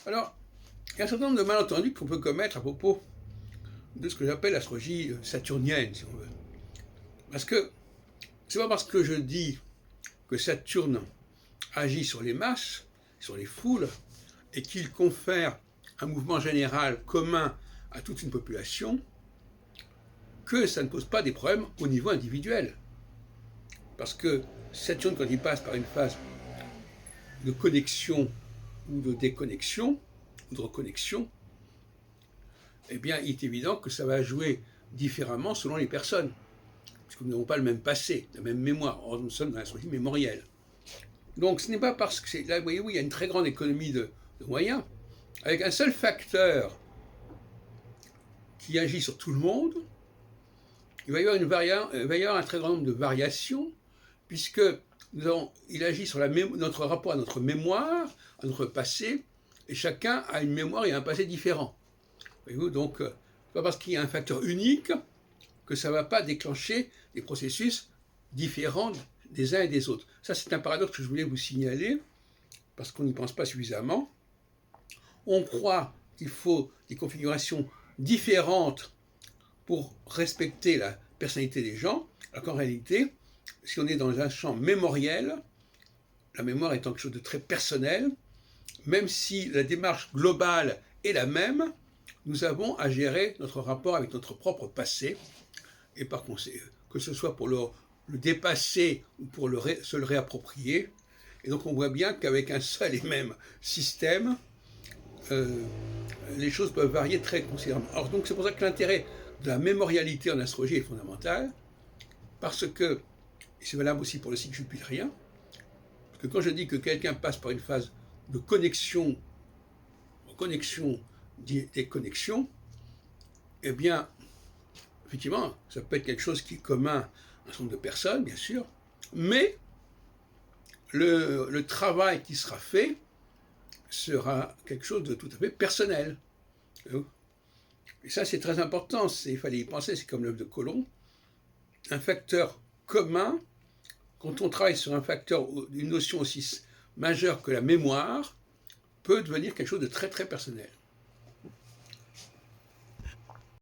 Alors, il y a un certain nombre de malentendus qu'on peut commettre à propos de ce que j'appelle l'astrologie saturnienne, si on veut. Parce que c'est pas parce que je dis que Saturne agit sur les masses, sur les foules, et qu'il confère un mouvement général commun à toute une population, que ça ne pose pas des problèmes au niveau individuel. Parce que Saturne, quand il passe par une phase de connexion ou de déconnexion, ou de reconnexion, eh bien, il est évident que ça va jouer différemment selon les personnes. Puisque nous n'avons pas le même passé, la même mémoire. Or, nous sommes dans l'astrologie mémorielle. Donc, ce n'est pas parce que là, vous voyez, oui, il y a une très grande économie de moyens, avec un seul facteur qui agit sur tout le monde, il va y avoir un très grand nombre de variations, puisque il agit sur notre rapport à notre mémoire, à notre passé, et chacun a une mémoire et un passé différent. Voyez-vous, donc, c'est pas parce qu'il y a un facteur unique que ça ne va pas déclencher des processus différents des uns et des autres. Ça, c'est un paradoxe que je voulais vous signaler, parce qu'on n'y pense pas suffisamment. On croit qu'il faut des configurations différentes pour respecter la personnalité des gens, alors qu'en réalité, si on est dans un champ mémoriel, la mémoire étant quelque chose de très personnel, même si la démarche globale est la même, nous avons à gérer notre rapport avec notre propre passé, et par conséquent, que ce soit pour le dépasser ou pour se le réapproprier. Et donc on voit bien qu'avec un seul et même système, les choses peuvent varier très considérablement. Alors donc c'est pour ça que l'intérêt de la mémorialité en astrologie est fondamental, parce que, et c'est valable aussi pour le cycle jupitérien, parce que quand je dis que quelqu'un passe par une phase de connexion, déconnexion, eh bien, effectivement, ça peut être quelque chose qui est commun à un certain nombre de personnes, bien sûr, mais le travail qui sera fait sera quelque chose de tout à fait personnel. Et ça, c'est très important, il fallait y penser, c'est comme l'œuf de Colomb. Un facteur commun, quand on travaille sur un facteur, une notion aussi majeure que la mémoire, peut devenir quelque chose de très très personnel.